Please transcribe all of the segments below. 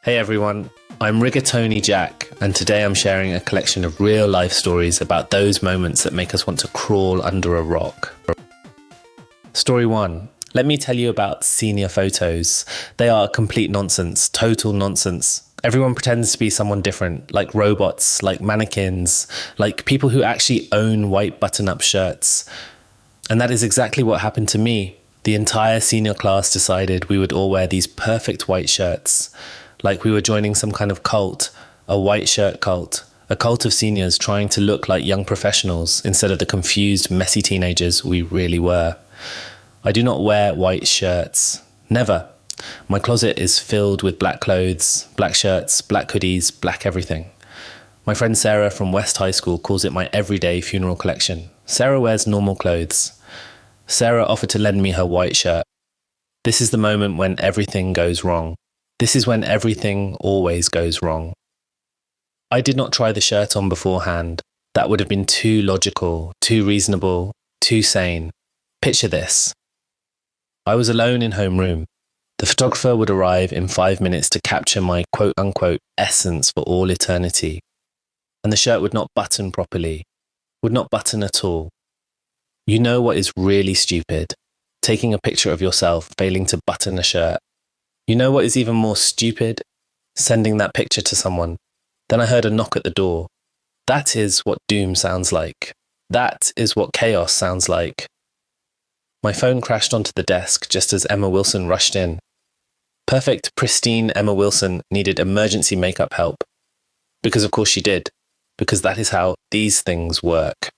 Hey everyone, I'm Rigatoni Jack, and today I'm sharing a collection of real life stories about those moments that make us want to crawl under a rock. Story 1. Let me tell you about senior photos. They are complete nonsense, total nonsense. Everyone pretends to be someone different, like robots, like mannequins, like people who actually own white button-up shirts. And that is exactly what happened to me. The entire senior class decided we would all wear these perfect white shirts, like we were joining some kind of cult, a white shirt cult, a cult of seniors trying to look like young professionals instead of the confused, messy teenagers we really were. I do not wear white shirts. Never. My closet is filled with black clothes, black shirts, black hoodies, black everything. My friend Sarah from West High School calls it my everyday funeral collection. Sarah wears normal clothes. Sarah offered to lend me her white shirt. This is the moment when everything goes wrong. This is when everything always goes wrong. I did not try the shirt on beforehand. That would have been too logical, too reasonable, too sane. Picture this. I was alone in homeroom. The photographer would arrive in 5 minutes to capture my quote-unquote essence for all eternity. And the shirt would not button properly, would not button at all. You know what is really stupid? Taking a picture of yourself failing to button a shirt. You know what is even more stupid? Sending that picture to someone. Then I heard a knock at the door. That is what doom sounds like. That is what chaos sounds like. My phone crashed onto the desk just as Emma Wilson rushed in. Perfect, pristine Emma Wilson needed emergency makeup help. Because of course she did. Because that is how these things work.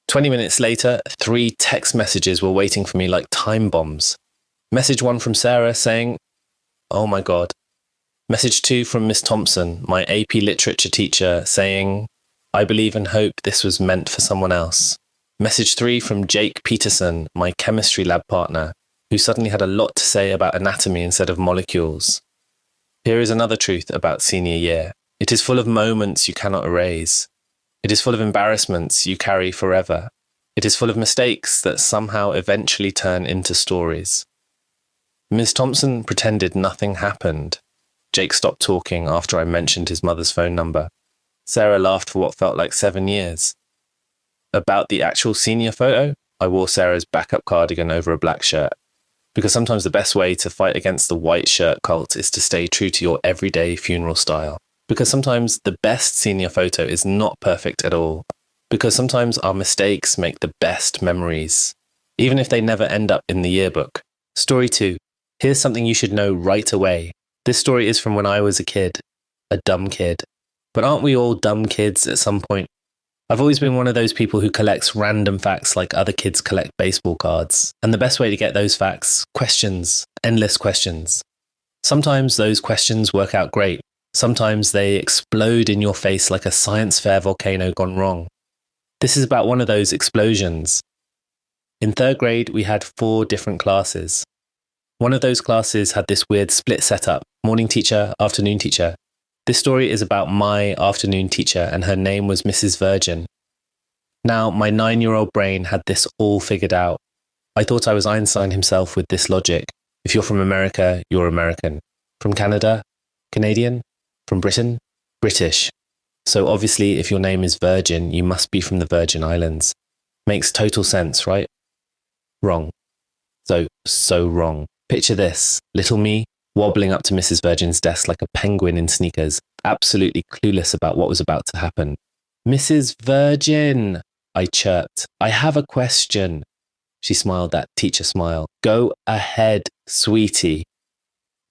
20 minutes later, 3 text messages were waiting for me like time bombs. Message 1 from Sarah saying, "Oh my God." Message 2 from Miss Thompson, my AP literature teacher, saying, "I believe and hope this was meant for someone else." Message 3 from Jake Peterson, my chemistry lab partner, who suddenly had a lot to say about anatomy instead of molecules. Here is another truth about senior year. It is full of moments you cannot erase. It is full of embarrassments you carry forever. It is full of mistakes that somehow eventually turn into stories. Ms. Thompson pretended nothing happened. Jake stopped talking after I mentioned his mother's phone number. Sarah laughed for what felt like 7 years. About the actual senior photo, I wore Sarah's backup cardigan over a black shirt. Because sometimes the best way to fight against the white shirt cult is to stay true to your everyday funeral style. Because sometimes the best senior photo is not perfect at all. Because sometimes our mistakes make the best memories, even if they never end up in the yearbook. Story 2. Here's something you should know right away. This story is from when I was a kid, a dumb kid. But aren't we all dumb kids at some point? I've always been one of those people who collects random facts like other kids collect baseball cards. And the best way to get those facts, questions, endless questions. Sometimes those questions work out great. Sometimes they explode in your face like a science fair volcano gone wrong. This is about one of those explosions. In 3rd grade, we had 4 different classes. One of those classes had this weird split setup, morning teacher, afternoon teacher. This story is about my afternoon teacher, and her name was Mrs. Virgin. Now, my 9-year-old brain had this all figured out. I thought I was Einstein himself with this logic. If you're from America, you're American. From Canada, Canadian. From Britain, British. So obviously, if your name is Virgin, you must be from the Virgin Islands. Makes total sense, right? Wrong. So wrong. Picture this, little me wobbling up to Mrs. Virgin's desk like a penguin in sneakers, absolutely clueless about what was about to happen. "Mrs. Virgin," I chirped. "I have a question." She smiled that teacher smile. "Go ahead, sweetie."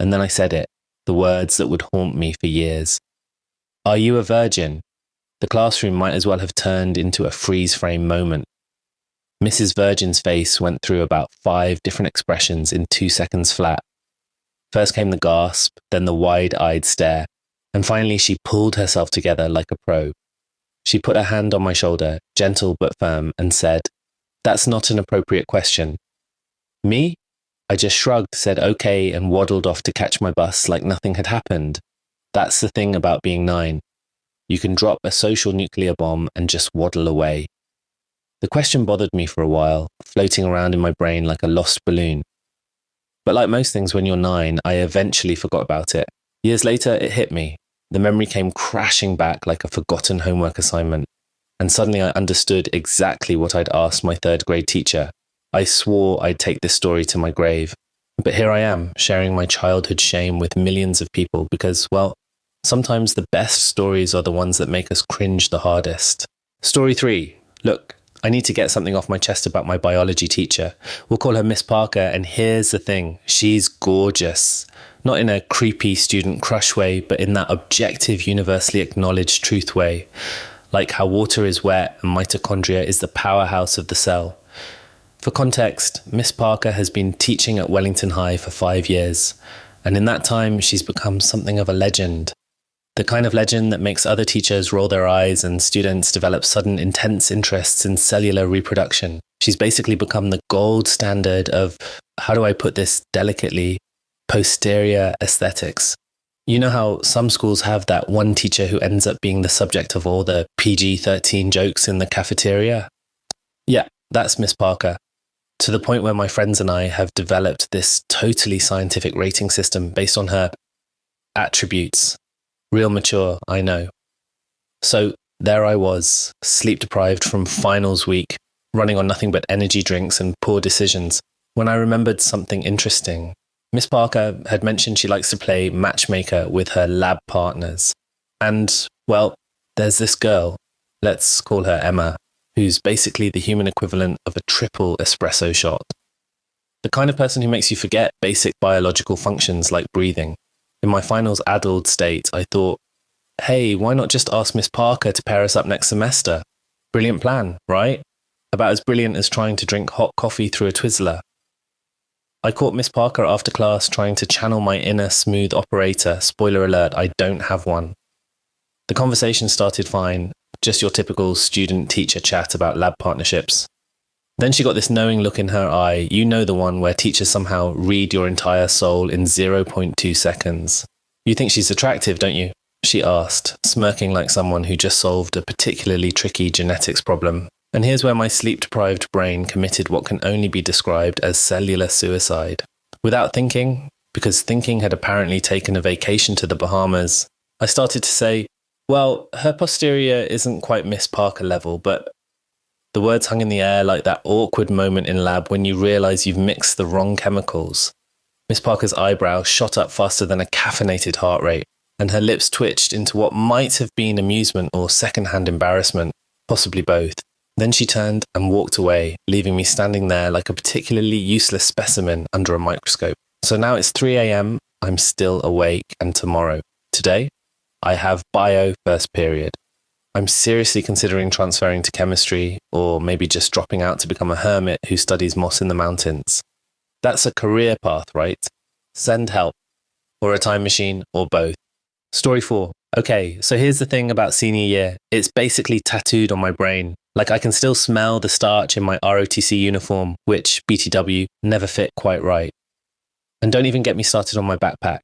And then I said it, the words that would haunt me for years. "Are you a virgin?" The classroom might as well have turned into a freeze-frame moment. Mrs. Virgin's face went through about 5 different expressions in 2 seconds flat. First came the gasp, then the wide-eyed stare, and finally she pulled herself together like a pro. She put her hand on my shoulder, gentle but firm, and said, "That's not an appropriate question." Me? I just shrugged, said okay, and waddled off to catch my bus like nothing had happened. That's the thing about being 9. You can drop a social nuclear bomb and just waddle away. The question bothered me for a while, floating around in my brain like a lost balloon. But like most things when you're 9, I eventually forgot about it. Years later, it hit me. The memory came crashing back like a forgotten homework assignment, and suddenly I understood exactly what I'd asked my third grade teacher. I swore I'd take this story to my grave. But here I am, sharing my childhood shame with millions of people because, well, sometimes the best stories are the ones that make us cringe the hardest. Story 3. Look, I need to get something off my chest about my biology teacher. We'll call her Miss Parker, and here's the thing. She's gorgeous. Not in a creepy student crush way, but in that objective, universally acknowledged truth way. Like how water is wet and mitochondria is the powerhouse of the cell. For context, Miss Parker has been teaching at Wellington High for 5 years, and in that time she's become something of a legend. The kind of legend that makes other teachers roll their eyes and students develop sudden intense interests in cellular reproduction. She's basically become the gold standard of, how do I put this delicately, posterior aesthetics. You know how some schools have that one teacher who ends up being the subject of all the PG-13 jokes in the cafeteria? Yeah, that's Miss Parker. To the point where my friends and I have developed this totally scientific rating system based on her attributes. Real mature, I know. So there I was, sleep deprived from finals week, running on nothing but energy drinks and poor decisions, when I remembered something interesting. Miss Parker had mentioned she likes to play matchmaker with her lab partners. And, well, there's this girl, let's call her Emma, who's basically the human equivalent of a triple espresso shot. The kind of person who makes you forget basic biological functions like breathing. In my finals addled state, I thought, hey, why not just ask Miss Parker to pair us up next semester? Brilliant plan, right? About as brilliant as trying to drink hot coffee through a Twizzler. I caught Miss Parker after class trying to channel my inner smooth operator. Spoiler alert, I don't have one. The conversation started fine, just your typical student-teacher chat about lab partnerships. Then she got this knowing look in her eye, you know, the one where teachers somehow read your entire soul in 0.2 seconds. You think she's attractive, don't you? She asked, smirking like someone who just solved a particularly tricky genetics problem. And here's where my sleep-deprived brain committed what can only be described as cellular suicide. Without thinking, because thinking had apparently taken a vacation to the Bahamas, I started to say, well, her posterior isn't quite Miss Parker level, but the words hung in the air like that awkward moment in lab when you realise you've mixed the wrong chemicals. Miss Parker's eyebrow shot up faster than a caffeinated heart rate, and her lips twitched into what might have been amusement or second-hand embarrassment, possibly both. Then she turned and walked away, leaving me standing there like a particularly useless specimen under a microscope. So now it's 3 a.m, I'm still awake, and tomorrow, today, I have bio first period. I'm seriously considering transferring to chemistry, or maybe just dropping out to become a hermit who studies moss in the mountains. That's a career path, right? Send help, or a time machine, or both. Story 4. Okay, so here's the thing about senior year. It's basically tattooed on my brain. Like I can still smell the starch in my ROTC uniform, which, BTW, never fit quite right. And don't even get me started on my backpack.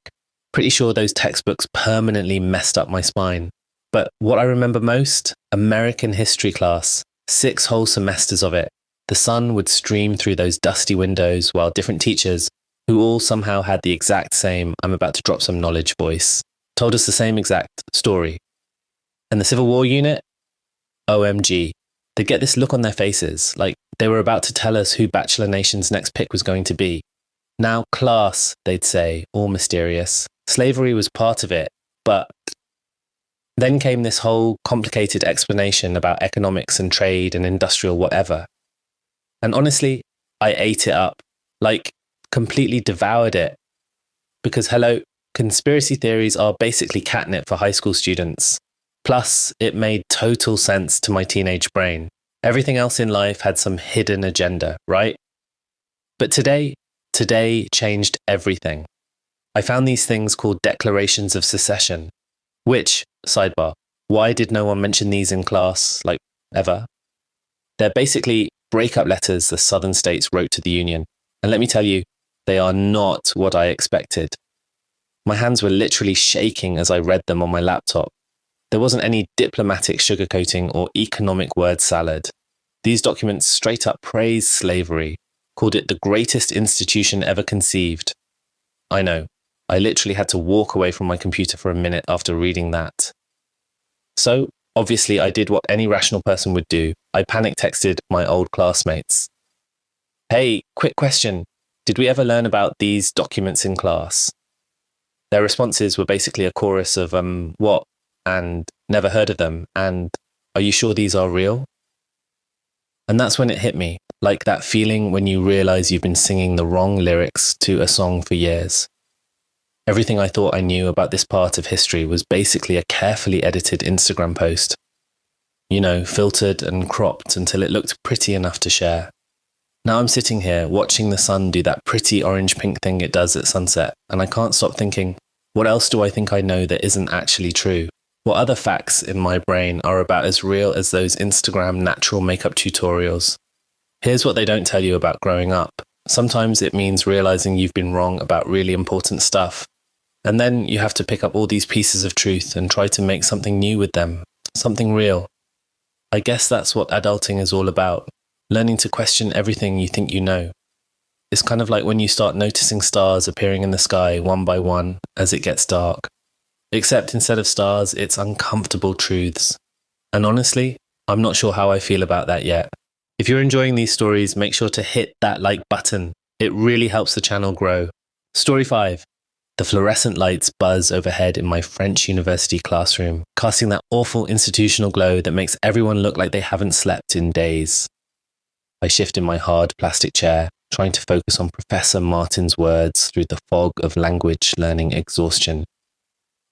Pretty sure those textbooks permanently messed up my spine. But what I remember most? American history class. 6 whole semesters of it. The sun would stream through those dusty windows while different teachers, who all somehow had the exact same, I'm about to drop some knowledge voice, told us the same exact story. And the Civil War unit? OMG. They'd get this look on their faces, like they were about to tell us who Bachelor Nation's next pick was going to be. Now, class, they'd say, all mysterious. Slavery was part of it, but then came this whole complicated explanation about economics and trade and industrial whatever. And honestly, I ate it up, like completely devoured it. Because hello, conspiracy theories are basically catnip for high school students. Plus, it made total sense to my teenage brain. Everything else in life had some hidden agenda, right? But today changed everything. I found these things called declarations of secession, which, sidebar, why did no one mention these in class, like, ever? They're basically breakup letters the southern states wrote to the Union. And let me tell you, they are not what I expected. My hands were literally shaking as I read them on my laptop. There wasn't any diplomatic sugarcoating or economic word salad. These documents straight up praised slavery, called it the greatest institution ever conceived. I know, I literally had to walk away from my computer for a minute after reading that. So, obviously, I did what any rational person would do. I panic texted my old classmates. Hey, quick question. Did we ever learn about these documents in class? Their responses were basically a chorus of, what? And never heard of them. And are you sure these are real? And that's when it hit me, like that feeling when you realize you've been singing the wrong lyrics to a song for years. Everything I thought I knew about this part of history was basically a carefully edited Instagram post. You know, filtered and cropped until it looked pretty enough to share. Now I'm sitting here watching the sun do that pretty orange-pink thing it does at sunset, and I can't stop thinking, what else do I think I know that isn't actually true? What other facts in my brain are about as real as those Instagram natural makeup tutorials? Here's what they don't tell you about growing up. Sometimes it means realizing you've been wrong about really important stuff. And then you have to pick up all these pieces of truth and try to make something new with them, something real. I guess that's what adulting is all about, learning to question everything you think you know. It's kind of like when you start noticing stars appearing in the sky one by one as it gets dark. Except instead of stars, it's uncomfortable truths. And honestly, I'm not sure how I feel about that yet. If you're enjoying these stories, make sure to hit that like button. It really helps the channel grow. Story 5. The fluorescent lights buzz overhead in my French university classroom, casting that awful institutional glow that makes everyone look like they haven't slept in days. I shift in my hard plastic chair, trying to focus on Professor Martin's words through the fog of language learning exhaustion.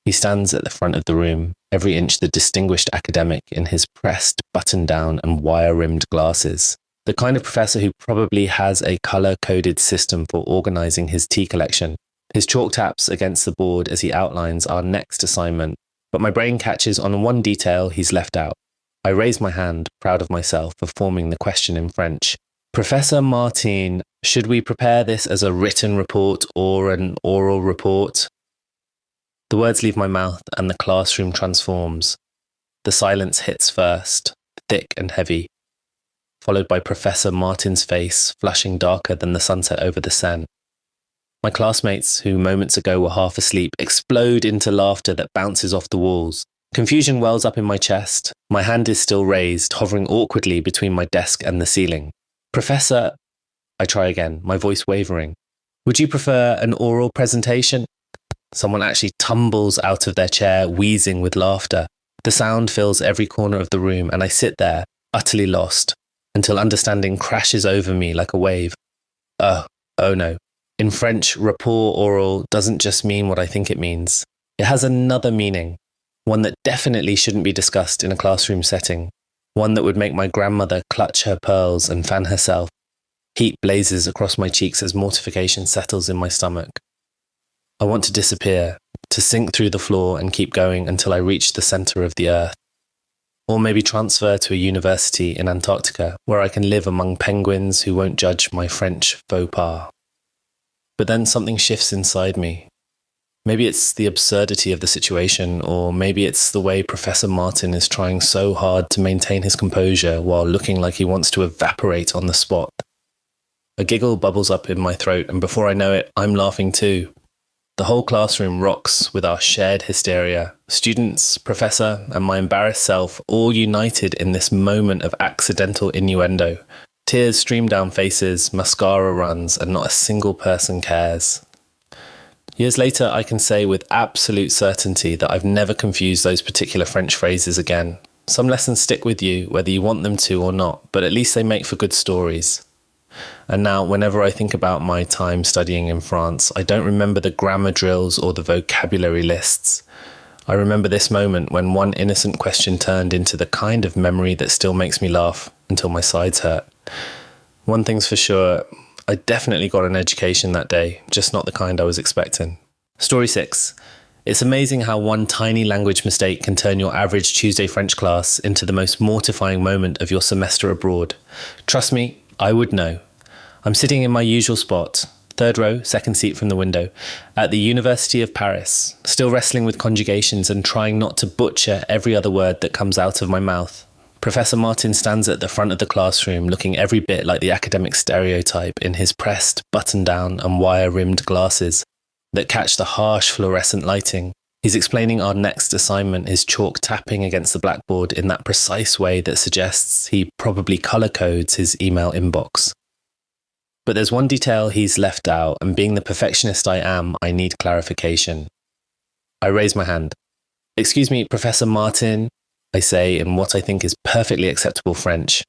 He stands at the front of the room, every inch the distinguished academic in his pressed button-down and wire-rimmed glasses. The kind of professor who probably has a colour-coded system for organising his tea collection. His chalk taps against the board as he outlines our next assignment, but my brain catches on one detail he's left out. I raise my hand, proud of myself for forming the question in French. Professor Martin, should we prepare this as a written report or an oral report? The words leave my mouth and the classroom transforms. The silence hits first, thick and heavy, followed by Professor Martin's face flashing darker than the sunset over the Seine. My classmates, who moments ago were half asleep, explode into laughter that bounces off the walls. Confusion wells up in my chest. My hand is still raised, hovering awkwardly between my desk and the ceiling. Professor, I try again, my voice wavering. Would you prefer an oral presentation? Someone actually tumbles out of their chair, wheezing with laughter. The sound fills every corner of the room, and I sit there, utterly lost, until understanding crashes over me like a wave. Oh no. In French, rapport oral doesn't just mean what I think it means. It has another meaning, one that definitely shouldn't be discussed in a classroom setting, one that would make my grandmother clutch her pearls and fan herself. Heat blazes across my cheeks as mortification settles in my stomach. I want to disappear, to sink through the floor and keep going until I reach the centre of the earth. Or maybe transfer to a university in Antarctica, where I can live among penguins who won't judge my French faux pas. But then something shifts inside me. Maybe it's the absurdity of the situation, or maybe it's the way Professor Martin is trying so hard to maintain his composure while looking like he wants to evaporate on the spot. A giggle bubbles up in my throat, and before I know it, I'm laughing too. The whole classroom rocks with our shared hysteria. Students, professor, and my embarrassed self all united in this moment of accidental innuendo. Tears stream down faces, mascara runs, and not a single person cares. Years later, I can say with absolute certainty that I've never confused those particular French phrases again. Some lessons stick with you, whether you want them to or not, but at least they make for good stories. And now, whenever I think about my time studying in France, I don't remember the grammar drills or the vocabulary lists. I remember this moment when one innocent question turned into the kind of memory that still makes me laugh until my sides hurt. One thing's for sure, I definitely got an education that day, just not the kind I was expecting. Story 6. It's amazing how one tiny language mistake can turn your average Tuesday French class into the most mortifying moment of your semester abroad. Trust me, I would know. I'm sitting in my usual spot, third row, second seat from the window, at the University of Paris, still wrestling with conjugations and trying not to butcher every other word that comes out of my mouth. Professor Martin stands at the front of the classroom looking every bit like the academic stereotype in his pressed, button-down and wire-rimmed glasses. that catch the harsh fluorescent lighting. He's explaining our next assignment, his chalk tapping against the blackboard in that precise way that suggests he probably color codes his email inbox. But there's one detail he's left out, and being the perfectionist I am, I need clarification. I raise my hand. "Excuse me, Professor Martin," I say in what I think is perfectly acceptable French.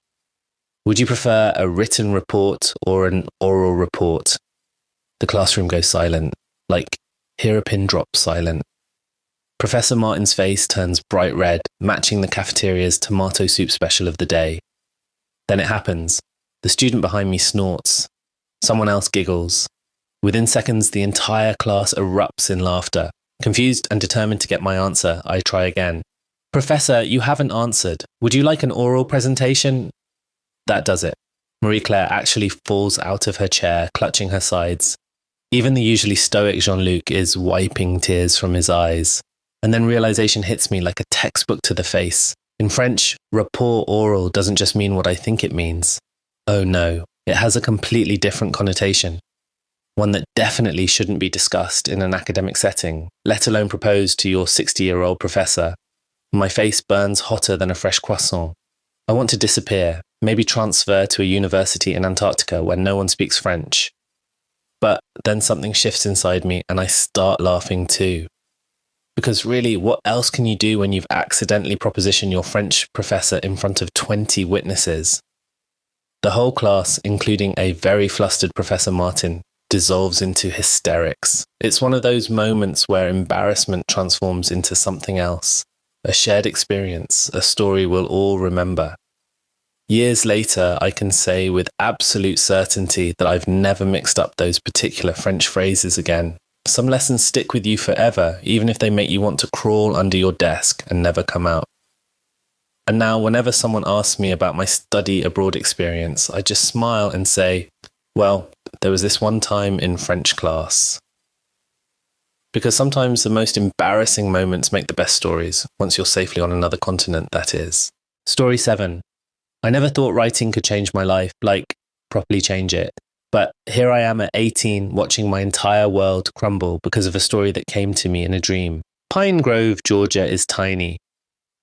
"Would you prefer a written report or an oral report?" The classroom goes silent, like hear a pin drop silent. Professor Martin's face turns bright red, matching the cafeteria's tomato soup special of the day. Then it happens. The student behind me snorts. Someone else giggles. Within seconds, the entire class erupts in laughter. Confused and determined to get my answer, I try again. "Professor, you haven't answered. Would you like an oral presentation?" That does it. Marie-Claire actually falls out of her chair, clutching her sides. Even the usually stoic Jean-Luc is wiping tears from his eyes. And then realization hits me like a textbook to the face. In French, rapport oral doesn't just mean what I think it means. Oh no, it has a completely different connotation. One that definitely shouldn't be discussed in an academic setting, let alone proposed to your 60-year-old professor. My face burns hotter than a fresh croissant. I want to disappear, maybe transfer to a university in Antarctica where no one speaks French. But then something shifts inside me and I start laughing too. Because really, what else can you do when you've accidentally propositioned your French professor in front of 20 witnesses? The whole class, including a very flustered Professor Martin, dissolves into hysterics. It's one of those moments where embarrassment transforms into something else, a shared experience, a story we'll all remember. Years later, I can say with absolute certainty that I've never mixed up those particular French phrases again. Some lessons stick with you forever, even if they make you want to crawl under your desk and never come out. And now, whenever someone asks me about my study abroad experience, I just smile and say, well, there was this one time in French class. Because sometimes the most embarrassing moments make the best stories, once you're safely on another continent, that is. Story 7. I never thought writing could change my life, like, properly change it. But here I am at 18, watching my entire world crumble because of a story that came to me in a dream. Pine Grove, Georgia is tiny.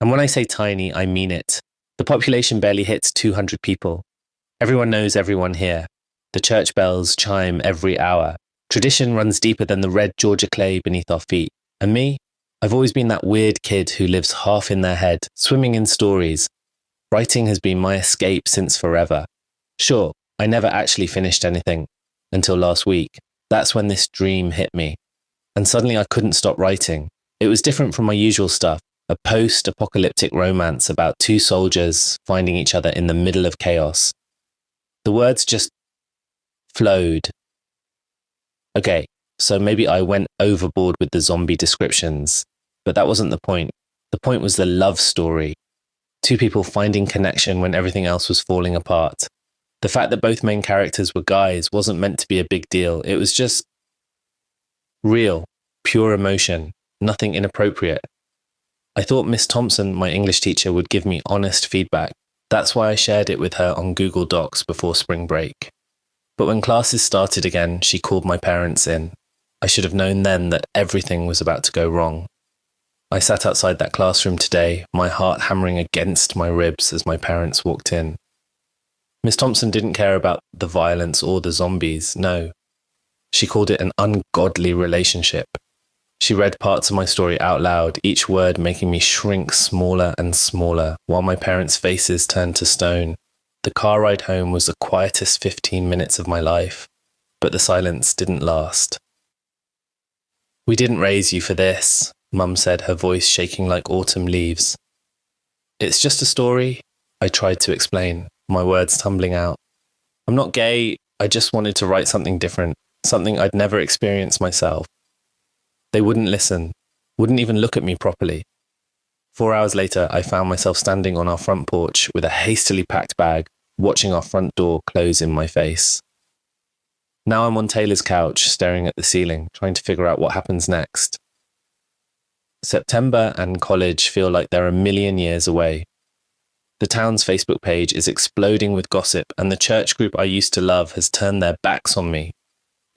And when I say tiny, I mean it. The population barely hits 200 people. Everyone knows everyone here. The church bells chime every hour. Tradition runs deeper than the red Georgia clay beneath our feet. And me? I've always been that weird kid who lives half in their head, swimming in stories. Writing has been my escape since forever. Sure, I never actually finished anything until last week. That's when this dream hit me. And suddenly I couldn't stop writing. It was different from my usual stuff, a post-apocalyptic romance about two soldiers finding each other in the middle of chaos. The words just flowed. Okay, so maybe I went overboard with the zombie descriptions, but that wasn't the point. The point was the love story. Two people finding connection when everything else was falling apart. The fact that both main characters were guys wasn't meant to be a big deal. It was just real, pure emotion, nothing inappropriate. I thought Miss Thompson, my English teacher, would give me honest feedback. That's why I shared it with her on Google Docs before spring break. But when classes started again, she called my parents in. I should have known then that everything was about to go wrong. I sat outside that classroom today, my heart hammering against my ribs as my parents walked in. Miss Thompson didn't care about the violence or the zombies, no. She called it an ungodly relationship. She read parts of my story out loud, each word making me shrink smaller and smaller, while my parents' faces turned to stone. The car ride home was the quietest 15 minutes of my life, but the silence didn't last. "We didn't raise you for this," Mum said, her voice shaking like autumn leaves. "It's just a story," I tried to explain, my words tumbling out. "I'm not gay, I just wanted to write something different, something I'd never experienced myself." They wouldn't listen, wouldn't even look at me properly. 4 hours later, I found myself standing on our front porch with a hastily packed bag, watching our front door close in my face. Now I'm on Taylor's couch, staring at the ceiling, trying to figure out what happens next. September and college feel like they're a million years away. The town's Facebook page is exploding with gossip, and the church group I used to love has turned their backs on me.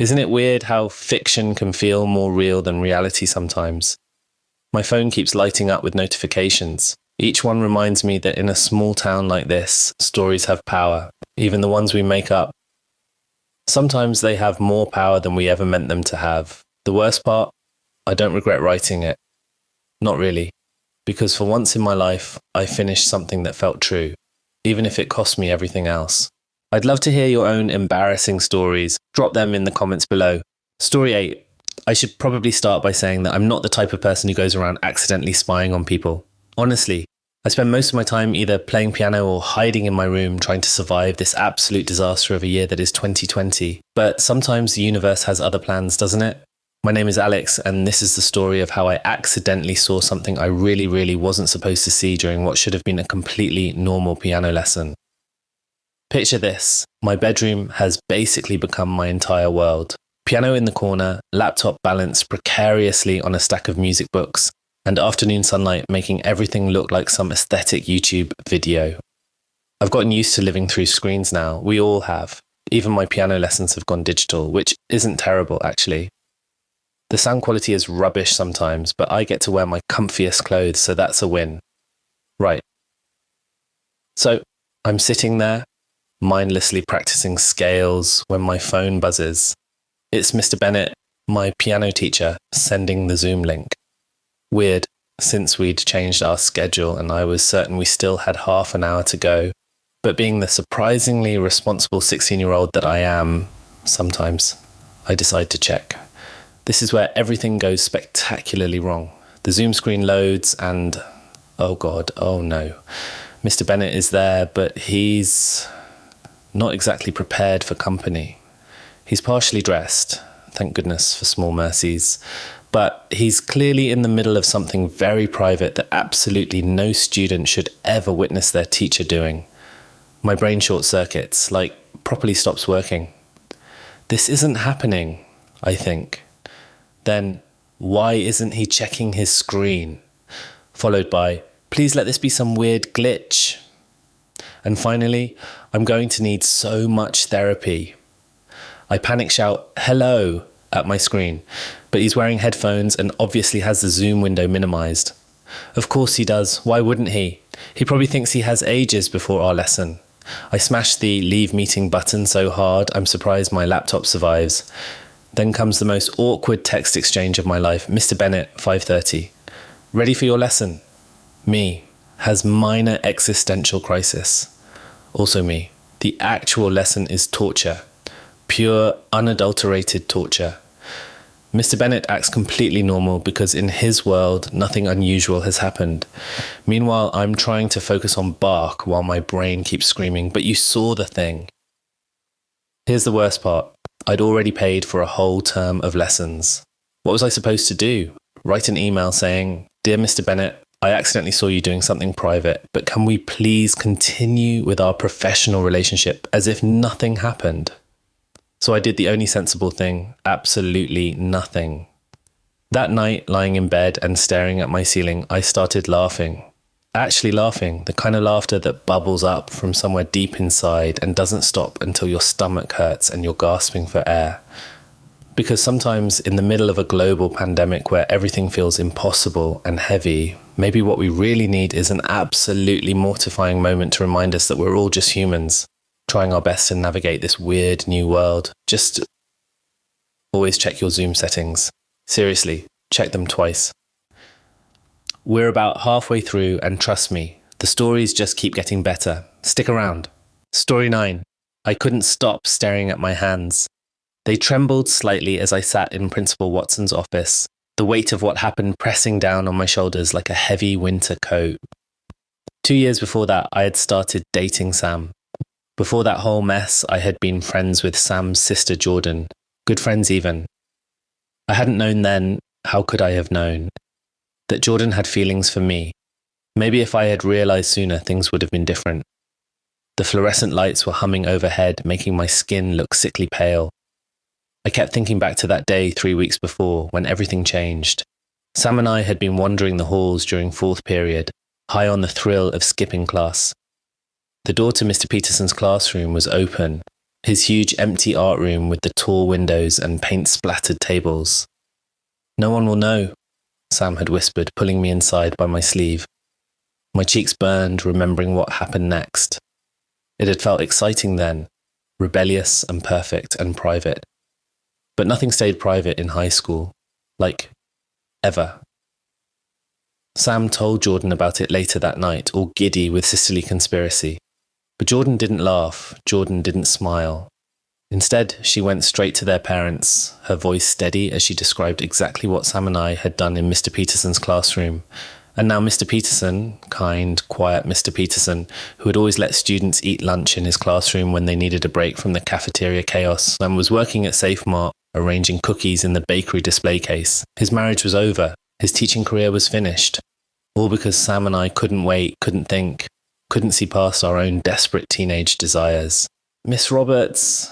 Isn't it weird how fiction can feel more real than reality sometimes? My phone keeps lighting up with notifications. Each one reminds me that in a small town like this, stories have power, even the ones we make up. Sometimes they have more power than we ever meant them to have. The worst part? I don't regret writing it. Not really. Because for once in my life, I finished something that felt true, even if it cost me everything else. I'd love to hear your own embarrassing stories. Drop them in the comments below. Story 8. I should probably start by saying that I'm not the type of person who goes around accidentally spying on people. Honestly, I spend most of my time either playing piano or hiding in my room trying to survive this absolute disaster of a year that is 2020. But sometimes the universe has other plans, doesn't it? My name is Alex, and this is the story of how I accidentally saw something I really wasn't supposed to see during what should have been a completely normal piano lesson. Picture this. My bedroom has basically become my entire world. Piano in the corner, laptop balanced precariously on a stack of music books, and afternoon sunlight making everything look like some aesthetic YouTube video. I've gotten used to living through screens now. We all have. Even my piano lessons have gone digital, which isn't terrible actually. The sound quality is rubbish sometimes, but I get to wear my comfiest clothes, so that's a win. Right. So, I'm sitting there, mindlessly practicing scales when my phone buzzes. It's Mr. Bennett, my piano teacher, sending the Zoom link. Weird, since we'd changed our schedule and I was certain we still had half an hour to go. But being the surprisingly responsible 16-year-old that I am, sometimes, I decide to check. This is where everything goes spectacularly wrong. The Zoom screen loads and, oh God, oh no. Mr. Bennett is there, but he's not exactly prepared for company. He's partially dressed, thank goodness for small mercies, but he's clearly in the middle of something very private that absolutely no student should ever witness their teacher doing. My brain short circuits, like properly stops working. This isn't happening, I think. Then why isn't he checking his screen? Followed by, please let this be some weird glitch. And finally, I'm going to need so much therapy. I panic shout, hello, at my screen, but he's wearing headphones and obviously has the Zoom window minimized. Of course he does, why wouldn't he? He probably thinks he has ages before our lesson. I smash the leave meeting button so hard, I'm surprised my laptop survives. Then comes the most awkward text exchange of my life. Mr. Bennett, 5:30. Ready for your lesson? Me. Has minor existential crisis. Also me. The actual lesson is torture. Pure, unadulterated torture. Mr. Bennett acts completely normal because in his world, nothing unusual has happened. Meanwhile, I'm trying to focus on Bach while my brain keeps screaming, but you saw the thing. Here's the worst part. I'd already paid for a whole term of lessons. What was I supposed to do? Write an email saying, Dear Mr. Bennett, I accidentally saw you doing something private, but can we please continue with our professional relationship as if nothing happened? So I did the only sensible thing, absolutely nothing. That night, lying in bed and staring at my ceiling, I started laughing. Actually laughing, the kind of laughter that bubbles up from somewhere deep inside and doesn't stop until your stomach hurts and you're gasping for air. Because sometimes in the middle of a global pandemic where everything feels impossible and heavy, maybe what we really need is an absolutely mortifying moment to remind us that we're all just humans, trying our best to navigate this weird new world. Just always check your Zoom settings. Seriously, check them twice. We're about halfway through, and trust me, the stories just keep getting better. Stick around. Story 9. I couldn't stop staring at my hands. They trembled slightly as I sat in Principal Watson's office, the weight of what happened pressing down on my shoulders like a heavy winter coat. 2 years before that, I had started dating Sam. Before that whole mess, I had been friends with Sam's sister Jordan, good friends even. I hadn't known then, how could I have known, that Jordan had feelings for me. Maybe if I had realized sooner, things would have been different. The fluorescent lights were humming overhead, making my skin look sickly pale. I kept thinking back to that day 3 weeks before, when everything changed. Sam and I had been wandering the halls during fourth period, high on the thrill of skipping class. The door to Mr. Peterson's classroom was open, his huge empty art room with the tall windows and paint-splattered tables. "No one will know," Sam had whispered, pulling me inside by my sleeve. My cheeks burned, remembering what happened next. It had felt exciting then, rebellious and perfect and private. But nothing stayed private in high school. Like, ever. Sam told Jordan about it later that night, all giddy with sisterly conspiracy. But Jordan didn't laugh, Jordan didn't smile. Instead, she went straight to their parents, her voice steady as she described exactly what Sam and I had done in Mr. Peterson's classroom. And now Mr. Peterson, kind, quiet Mr. Peterson, who had always let students eat lunch in his classroom when they needed a break from the cafeteria chaos, and was working at SafeMart, arranging cookies in the bakery display case. His marriage was over. His teaching career was finished. All because Sam and I couldn't wait, couldn't think, couldn't see past our own desperate teenage desires. "Miss Roberts."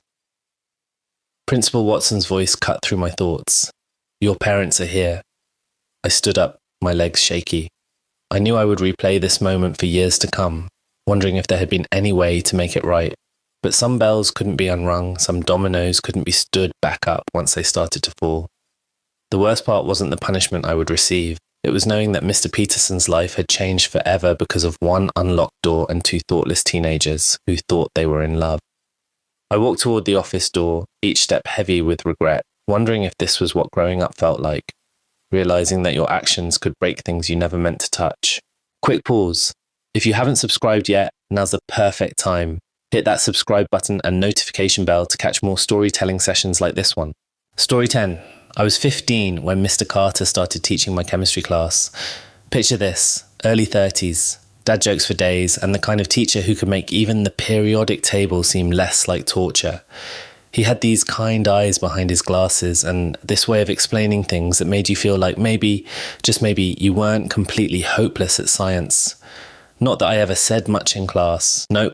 Principal Watson's voice cut through my thoughts. "Your parents are here." I stood up, my legs shaky. I knew I would replay this moment for years to come, wondering if there had been any way to make it right. But some bells couldn't be unrung, some dominoes couldn't be stood back up once they started to fall. The worst part wasn't the punishment I would receive. It was knowing that Mr. Peterson's life had changed forever because of one unlocked door and two thoughtless teenagers who thought they were in love. I walked toward the office door, each step heavy with regret, wondering if this was what growing up felt like, realizing that your actions could break things you never meant to touch. Quick pause. If you haven't subscribed yet, now's the perfect time. Hit that subscribe button and notification bell to catch more storytelling sessions like this one. Story 10. I was 15 when Mr. Carter started teaching my chemistry class. Picture this, early 30s, dad jokes for days, and the kind of teacher who could make even the periodic table seem less like torture. He had these kind eyes behind his glasses and this way of explaining things that made you feel like maybe, just maybe, you weren't completely hopeless at science. Not that I ever said much in class. Nope.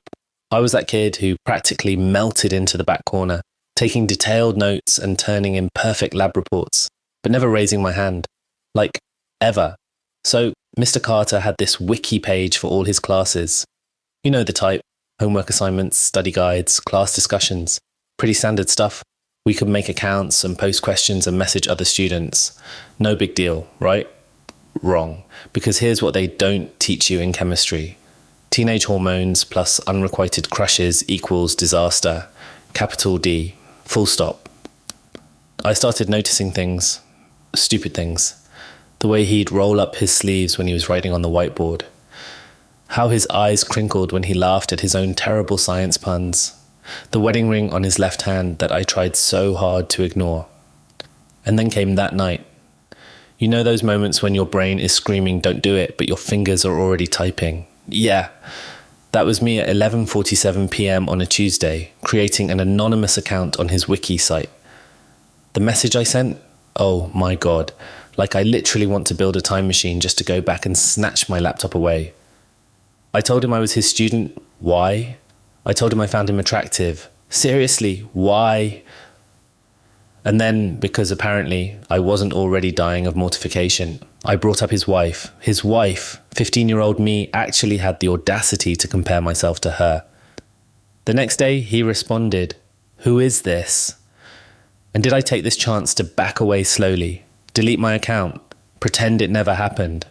I was that kid who practically melted into the back corner, taking detailed notes and turning in perfect lab reports, but never raising my hand. Like, ever. So, Mr. Carter had this wiki page for all his classes. You know the type. Homework assignments, study guides, class discussions. Pretty standard stuff. We could make accounts and post questions and message other students. No big deal, right? Wrong. Because here's what they don't teach you in chemistry. Teenage hormones plus unrequited crushes equals disaster. Capital D. Full stop. I started noticing things. Stupid things. The way he'd roll up his sleeves when he was writing on the whiteboard. How his eyes crinkled when he laughed at his own terrible science puns. The wedding ring on his left hand that I tried so hard to ignore. And then came that night. You know those moments when your brain is screaming, "Don't do it," but your fingers are already typing? Yeah. That was me at 11:47 p.m. on a Tuesday, creating an anonymous account on his wiki site. The message I sent? Oh my God. Like I literally want to build a time machine just to go back and snatch my laptop away. I told him I was his student. Why? I told him I found him attractive. Seriously, why? And then, because apparently I wasn't already dying of mortification, I brought up his wife. His wife, 15-year-old me, actually had the audacity to compare myself to her. The next day, he responded, "Who is this?" And did I take this chance to back away slowly, delete my account, pretend it never happened?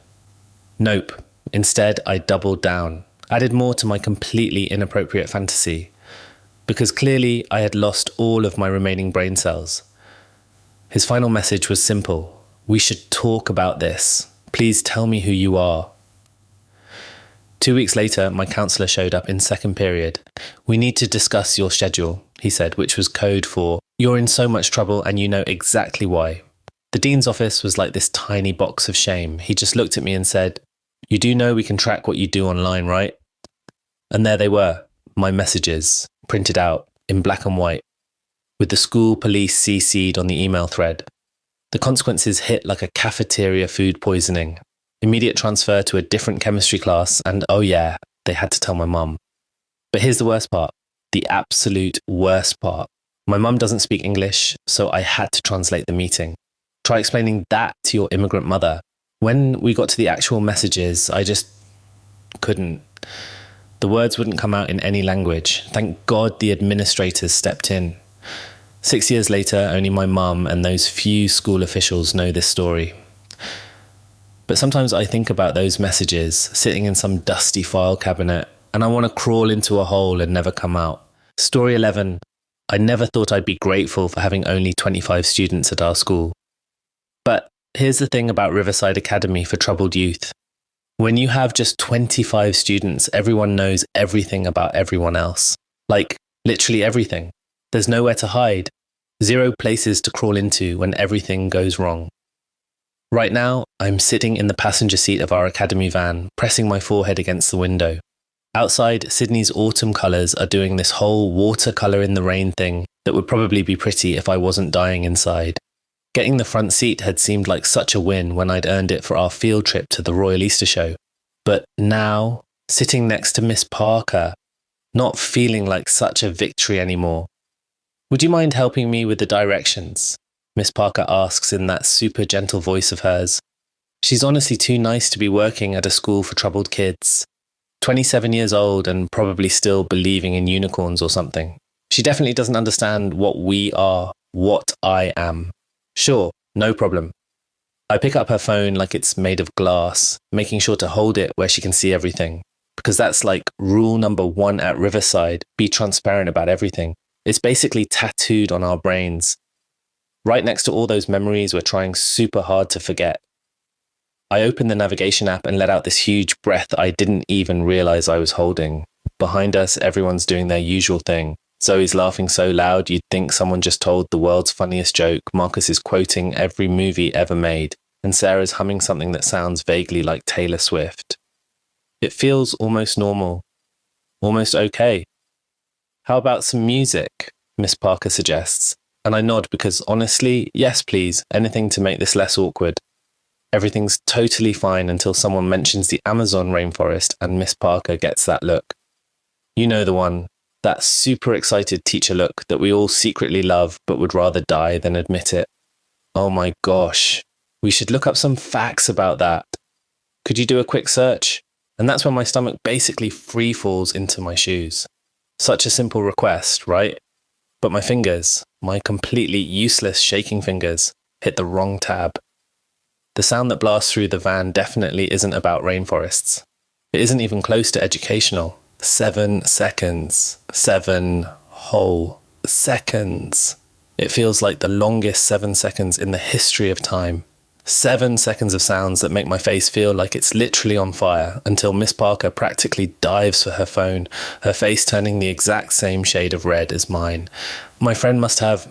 Nope. Instead, I doubled down. Added more to my completely inappropriate fantasy, because clearly I had lost all of my remaining brain cells. His final message was simple. "We should talk about this. Please tell me who you are." 2 weeks later, my counsellor showed up in second period. "We need to discuss your schedule," he said, which was code for, "You're in so much trouble and you know exactly why." The dean's office was like this tiny box of shame. He just looked at me and said, "You do know we can track what you do online, right?" And there they were, my messages, printed out in black and white, with the school police CC'd on the email thread. The consequences hit like a cafeteria food poisoning. Immediate transfer to a different chemistry class, and oh yeah, they had to tell my mum. But here's the worst part, the absolute worst part. My mum doesn't speak English, so I had to translate the meeting. Try explaining that to your immigrant mother. When we got to the actual messages, I just couldn't. The words wouldn't come out in any language. Thank God the administrators stepped in. 6 years later, only my mum and those few school officials know this story. But sometimes I think about those messages sitting in some dusty file cabinet, and I want to crawl into a hole and never come out. Story 11. I never thought I'd be grateful for having only 25 students at our school. But here's the thing about Riverside Academy for Troubled Youth. When you have just 25 students, everyone knows everything about everyone else. Like, literally everything. There's nowhere to hide. 0 places to crawl into when everything goes wrong. Right now, I'm sitting in the passenger seat of our academy van, pressing my forehead against the window. Outside, Sydney's autumn colours are doing this whole watercolour in the rain thing that would probably be pretty if I wasn't dying inside. Getting the front seat had seemed like such a win when I'd earned it for our field trip to the Royal Easter Show. But now, sitting next to Miss Parker, not feeling like such a victory anymore. Would you mind helping me with the directions? Miss Parker asks in that super gentle voice of hers. She's honestly too nice to be working at a school for troubled kids. 27 years old and probably still believing in unicorns or something. She definitely doesn't understand what we are, what I am. Sure, no problem. I pick up her phone like it's made of glass, making sure to hold it where she can see everything. Because that's like rule number 1 at Riverside, be transparent about everything. It's basically tattooed on our brains. Right next to all those memories we're trying super hard to forget. I open the navigation app and let out this huge breath I didn't even realize I was holding. Behind us, everyone's doing their usual thing. Zoe's laughing so loud you'd think someone just told the world's funniest joke. Marcus is quoting every movie ever made. And Sarah's humming something that sounds vaguely like Taylor Swift. It feels almost normal. Almost okay. How about some music? Miss Parker suggests. And I nod because honestly, yes please, anything to make this less awkward. Everything's totally fine until someone mentions the Amazon rainforest and Miss Parker gets that look. You know the one, that super excited teacher look that we all secretly love but would rather die than admit it. Oh my gosh, we should look up some facts about that. Could you do a quick search? And that's when my stomach basically free falls into my shoes. Such a simple request, right? But my fingers, my completely useless shaking fingers, hit the wrong tab. The sound that blasts through the van definitely isn't about rainforests. It isn't even close to educational. 7 seconds. 7 whole seconds. It feels like the longest 7 seconds in the history of time. 7 seconds of sounds that make my face feel like it's literally on fire until Miss Parker practically dives for her phone, her face turning the exact same shade of red as mine. My friend must have,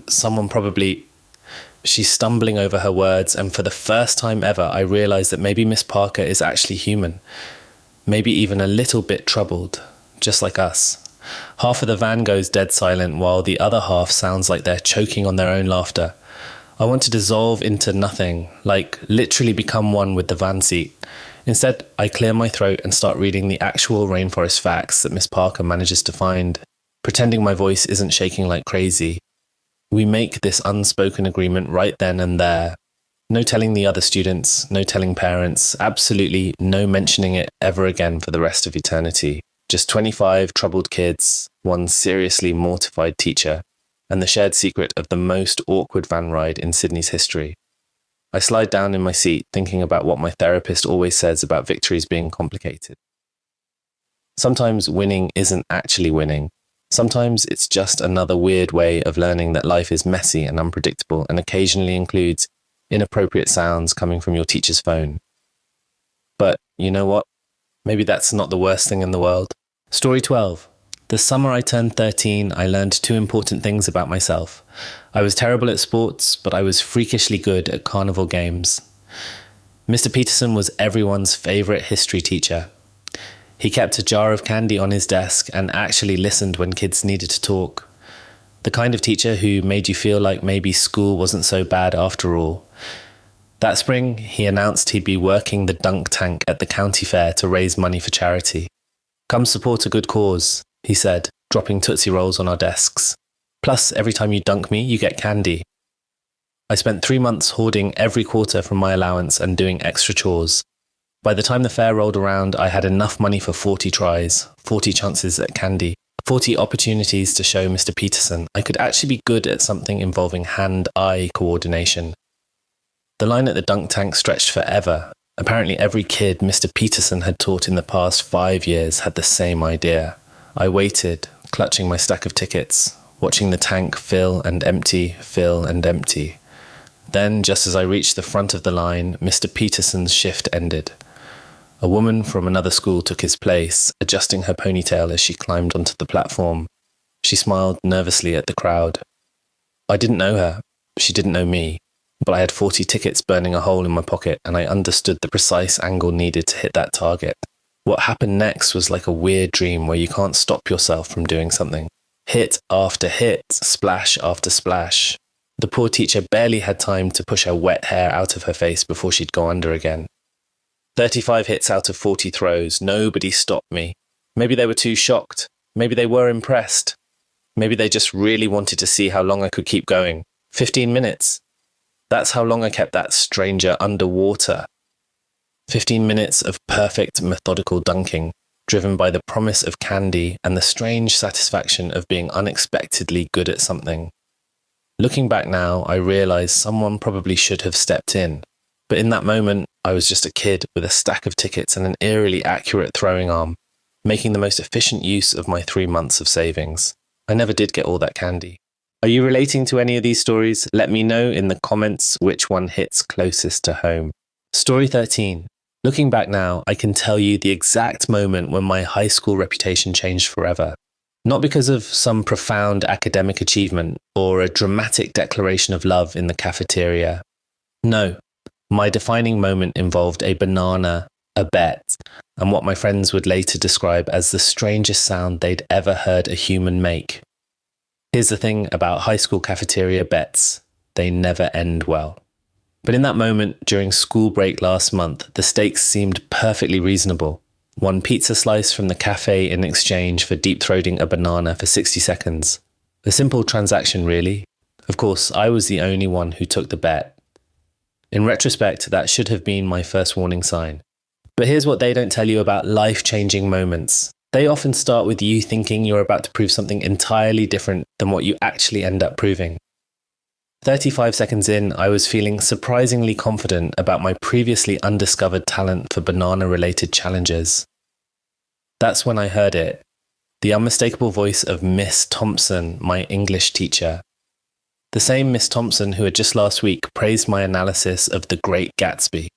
someone probably... She's stumbling over her words, and for the first time ever, I realise that maybe Miss Parker is actually human. Maybe even a little bit troubled, just like us. Half of the van goes dead silent, while the other half sounds like they're choking on their own laughter. I want to dissolve into nothing, like literally become one with the van seat. Instead, I clear my throat and start reading the actual rainforest facts that Miss Parker manages to find, pretending my voice isn't shaking like crazy. We make this unspoken agreement right then and there. No telling the other students, no telling parents, absolutely no mentioning it ever again for the rest of eternity. Just 25 troubled kids, one seriously mortified teacher, and the shared secret of the most awkward van ride in Sydney's history. I slide down in my seat, thinking about what my therapist always says about victories being complicated. Sometimes winning isn't actually winning. Sometimes it's just another weird way of learning that life is messy and unpredictable and occasionally includes inappropriate sounds coming from your teacher's phone. But you know what? Maybe that's not the worst thing in the world. Story 12. The summer I turned 13, I learned 2 important things about myself. I was terrible at sports, but I was freakishly good at carnival games. Mr. Peterson was everyone's favourite history teacher. He kept a jar of candy on his desk and actually listened when kids needed to talk. The kind of teacher who made you feel like maybe school wasn't so bad after all. That spring, he announced he'd be working the dunk tank at the county fair to raise money for charity. Come support a good cause, he said, dropping Tootsie Rolls on our desks. Plus, every time you dunk me, you get candy. I spent 3 months hoarding every quarter from my allowance and doing extra chores. By the time the fair rolled around, I had enough money for 40 tries, 40 chances at candy, 40 opportunities to show Mr. Peterson I could actually be good at something involving hand-eye coordination. The line at the dunk tank stretched forever. Apparently every kid Mr. Peterson had taught in the past 5 years had the same idea. I waited, clutching my stack of tickets, watching the tank fill and empty, fill and empty. Then, just as I reached the front of the line, Mr. Peterson's shift ended. A woman from another school took his place, adjusting her ponytail as she climbed onto the platform. She smiled nervously at the crowd. I didn't know her. She didn't know me. But I had 40 tickets burning a hole in my pocket, and I understood the precise angle needed to hit that target. What happened next was like a weird dream where you can't stop yourself from doing something. Hit after hit, splash after splash. The poor teacher barely had time to push her wet hair out of her face before she'd go under again. 35 hits out of 40 throws. Nobody stopped me. Maybe they were too shocked. Maybe they were impressed. Maybe they just really wanted to see how long I could keep going. 15 minutes. That's how long I kept that stranger underwater. 15 minutes of perfect, methodical dunking, driven by the promise of candy and the strange satisfaction of being unexpectedly good at something. Looking back now, I realize someone probably should have stepped in. But in that moment, I was just a kid with a stack of tickets and an eerily accurate throwing arm, making the most efficient use of my 3 months of savings. I never did get all that candy. Are you relating to any of these stories? Let me know in the comments which one hits closest to home. Story 13. Looking back now, I can tell you the exact moment when my high school reputation changed forever. Not because of some profound academic achievement or a dramatic declaration of love in the cafeteria. No, my defining moment involved a banana, a bet, and what my friends would later describe as the strangest sound they'd ever heard a human make. Here's the thing about high school cafeteria bets. They never end well. But in that moment, during school break last month, the stakes seemed perfectly reasonable. 1 pizza slice from the cafe in exchange for deep-throating a banana for 60 seconds. A simple transaction, really. Of course, I was the only one who took the bet. In retrospect, that should have been my first warning sign. But here's what they don't tell you about life-changing moments. They often start with you thinking you're about to prove something entirely different than what you actually end up proving. 35 seconds in, I was feeling surprisingly confident about my previously undiscovered talent for banana-related challenges. That's when I heard it, the unmistakable voice of Miss Thompson, my English teacher. The same Miss Thompson who had just last week praised my analysis of The Great Gatsby.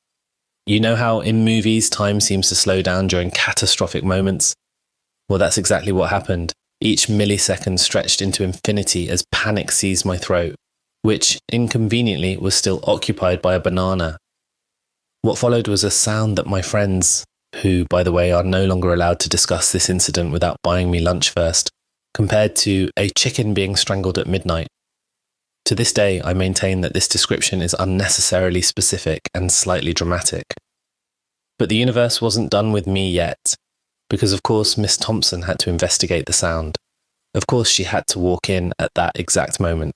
You know how in movies time seems to slow down during catastrophic moments? Well, that's exactly what happened. Each millisecond stretched into infinity as panic seized my throat, which, inconveniently, was still occupied by a banana. What followed was a sound that my friends, who, by the way, are no longer allowed to discuss this incident without buying me lunch first, compared to a chicken being strangled at midnight. To this day, I maintain that this description is unnecessarily specific and slightly dramatic. But the universe wasn't done with me yet, because of course Miss Thompson had to investigate the sound. Of course she had to walk in at that exact moment.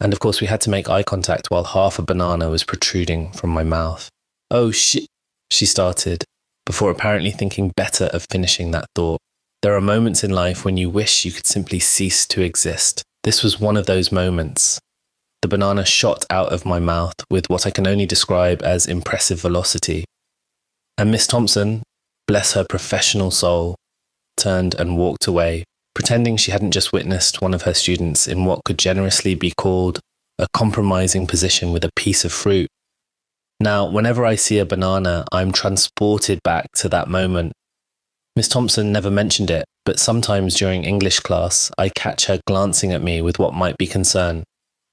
And of course we had to make eye contact while half a banana was protruding from my mouth. "Oh shit," she started, before apparently thinking better of finishing that thought. There are moments in life when you wish you could simply cease to exist. This was one of those moments. The banana shot out of my mouth with what I can only describe as impressive velocity. And Miss Thompson, bless her professional soul, turned and walked away, pretending she hadn't just witnessed one of her students in what could generously be called a compromising position with a piece of fruit. Now, whenever I see a banana, I'm transported back to that moment. Miss Thompson never mentioned it, but sometimes during English class, I catch her glancing at me with what might be concern,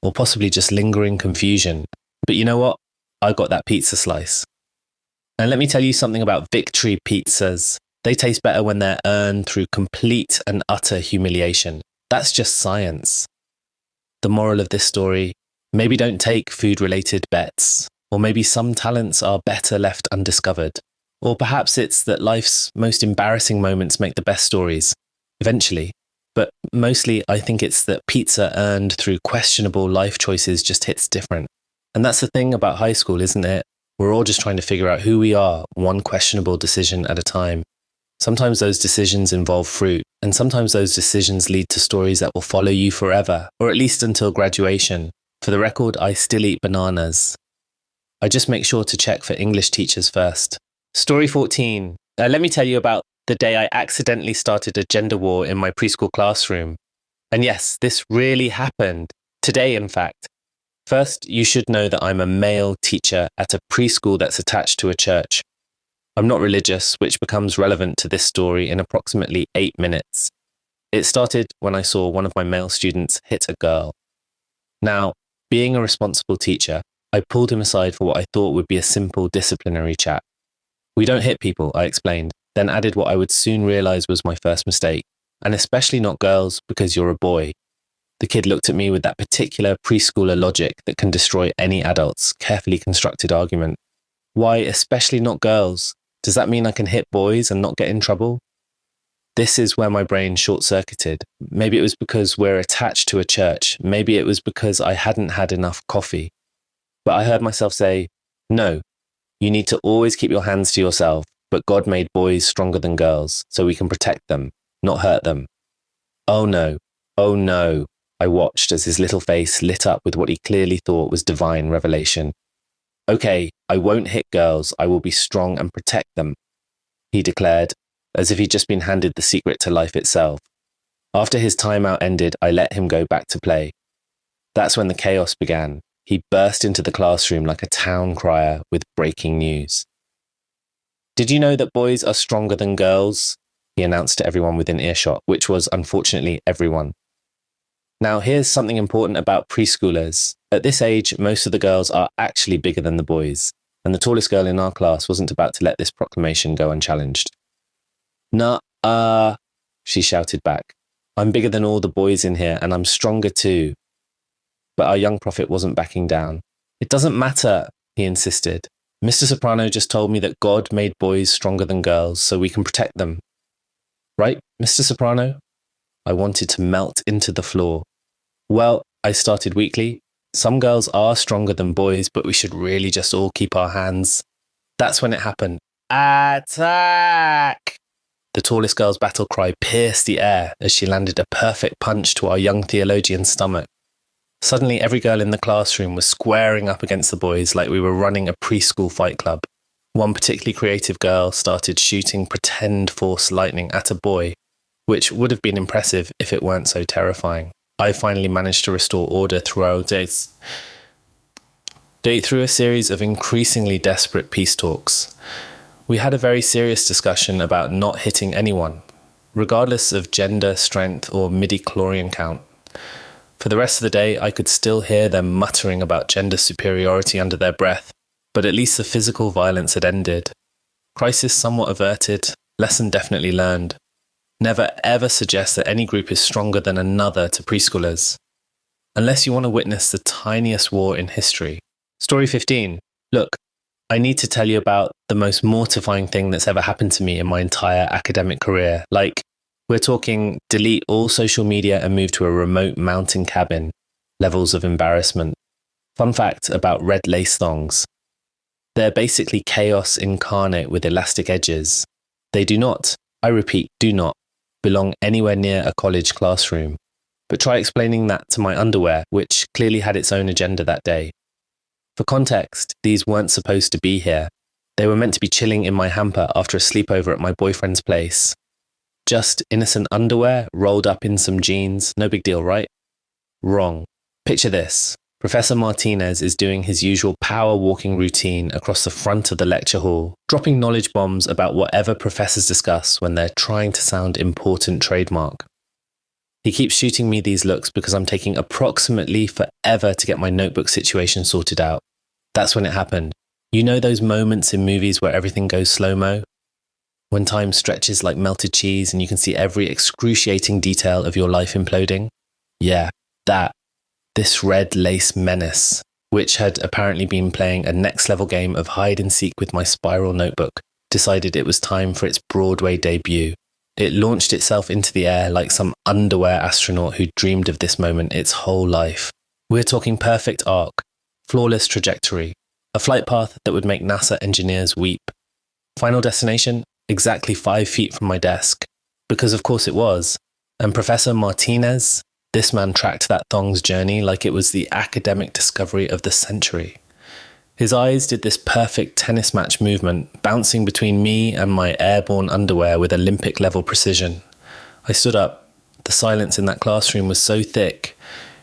or possibly just lingering confusion. But you know what? I got that pizza slice. And let me tell you something about victory pizzas. They taste better when they're earned through complete and utter humiliation. That's just science. The moral of this story, maybe don't take food-related bets, or maybe some talents are better left undiscovered. Or perhaps it's that life's most embarrassing moments make the best stories, eventually. But mostly I think it's that pizza earned through questionable life choices just hits different. And that's the thing about high school, isn't it? We're all just trying to figure out who we are, one questionable decision at a time. Sometimes those decisions involve fruit, and sometimes those decisions lead to stories that will follow you forever, or at least until graduation. For the record, I still eat bananas. I just make sure to check for English teachers first. Story 14. Let me tell you about the day I accidentally started a gender war in my preschool classroom. And yes, this really happened. Today, in fact. First, you should know that I'm a male teacher at a preschool that's attached to a church. I'm not religious, which becomes relevant to this story in approximately 8 minutes. It started when I saw one of my male students hit a girl. Now, being a responsible teacher, I pulled him aside for what I thought would be a simple disciplinary chat. We don't hit people, I explained, then added what I would soon realize was my first mistake, and especially not girls because you're a boy. The kid looked at me with that particular preschooler logic that can destroy any adult's carefully constructed argument. Why, especially not girls? Does that mean I can hit boys and not get in trouble? This is where my brain short-circuited. Maybe it was because we're attached to a church. Maybe it was because I hadn't had enough coffee. But I heard myself say, no, you need to always keep your hands to yourself, but God made boys stronger than girls, so we can protect them, not hurt them. Oh no, I watched as his little face lit up with what he clearly thought was divine revelation. Okay, I won't hit girls, I will be strong and protect them, he declared, as if he'd just been handed the secret to life itself. After his timeout ended, I let him go back to play. That's when the chaos began. He burst into the classroom like a town crier with breaking news. Did you know that boys are stronger than girls? He announced to everyone within earshot, which was unfortunately everyone. Now, here's something important about preschoolers. At this age, most of the girls are actually bigger than the boys, and the tallest girl in our class wasn't about to let this proclamation go unchallenged. She shouted back. I'm bigger than all the boys in here, and I'm stronger too. But our young prophet wasn't backing down. It doesn't matter, he insisted. Mr. Soprano just told me that God made boys stronger than girls, so we can protect them. Right, Mr. Soprano? I wanted to melt into the floor. Well, I started weakly. Some girls are stronger than boys, but we should really just all keep our hands. That's when it happened. Attack! The tallest girl's battle cry pierced the air as she landed a perfect punch to our young theologian's stomach. Suddenly, every girl in the classroom was squaring up against the boys like we were running a preschool fight club. One particularly creative girl started shooting pretend force lightning at a boy, which would have been impressive if it weren't so terrifying. I finally managed to restore order through our days. Through a series of increasingly desperate peace talks. We had a very serious discussion about not hitting anyone, regardless of gender, strength, or midi-chlorian count. For the rest of the day, I could still hear them muttering about gender superiority under their breath, but at least the physical violence had ended. Crisis somewhat averted, lesson definitely learned. Never ever suggest that any group is stronger than another to preschoolers, unless you want to witness the tiniest war in history. Story 15. Look, I need to tell you about the most mortifying thing that's ever happened to me in my entire academic career. Like, we're talking delete all social media and move to a remote mountain cabin. Levels of embarrassment. Fun fact about red lace thongs. They're basically chaos incarnate with elastic edges. They do not, I repeat, do not, belong anywhere near a college classroom. But try explaining that to my underwear, which clearly had its own agenda that day. For context, these weren't supposed to be here. They were meant to be chilling in my hamper after a sleepover at my boyfriend's place. Just innocent underwear rolled up in some jeans, no big deal, right? Wrong. Picture this. Professor Martinez is doing his usual power walking routine across the front of the lecture hall, dropping knowledge bombs about whatever professors discuss when they're trying to sound important trademark. He keeps shooting me these looks because I'm taking approximately forever to get my notebook situation sorted out. That's when it happened. You know those moments in movies where everything goes slow-mo? When time stretches like melted cheese and you can see every excruciating detail of your life imploding? Yeah, that. This red lace menace, which had apparently been playing a next-level game of hide-and-seek with my spiral notebook, decided it was time for its Broadway debut. It launched itself into the air like some underwear astronaut who dreamed of this moment its whole life. We're talking perfect arc, flawless trajectory, a flight path that would make NASA engineers weep. Final destination, exactly 5 feet from my desk. Because of course it was. And Professor Martinez, this man tracked that thong's journey like it was the academic discovery of the century. His eyes did this perfect tennis match movement, bouncing between me and my airborne underwear with Olympic-level precision. I stood up. The silence in that classroom was so thick,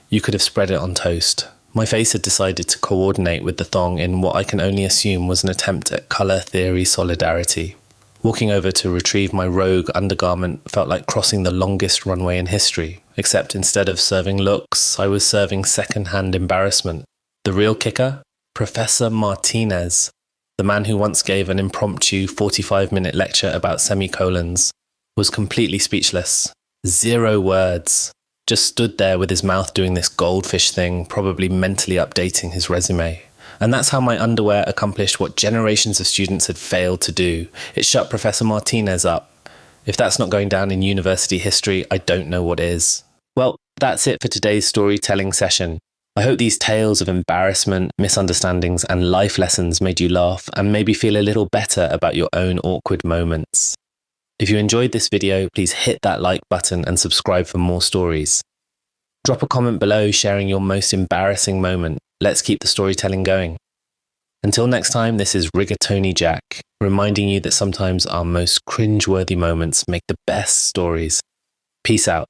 you could have spread it on toast. My face had decided to coordinate with the thong in what I can only assume was an attempt at colour theory solidarity. Walking over to retrieve my rogue undergarment felt like crossing the longest runway in history, except instead of serving looks, I was serving second-hand embarrassment. The real kicker? Professor Martinez, the man who once gave an impromptu 45-minute lecture about semicolons, was completely speechless. 0 words. Just stood there with his mouth doing this goldfish thing, probably mentally updating his resume. And that's how my underwear accomplished what generations of students had failed to do. It shut Professor Martinez up. If that's not going down in university history, I don't know what is. Well, that's it for today's storytelling session. I hope these tales of embarrassment, misunderstandings, and life lessons made you laugh and maybe feel a little better about your own awkward moments. If you enjoyed this video, please hit that like button and subscribe for more stories. Drop a comment below sharing your most embarrassing moment. Let's keep the storytelling going. Until next time, this is Rigatoni Jack, reminding you that sometimes our most cringe-worthy moments make the best stories. Peace out.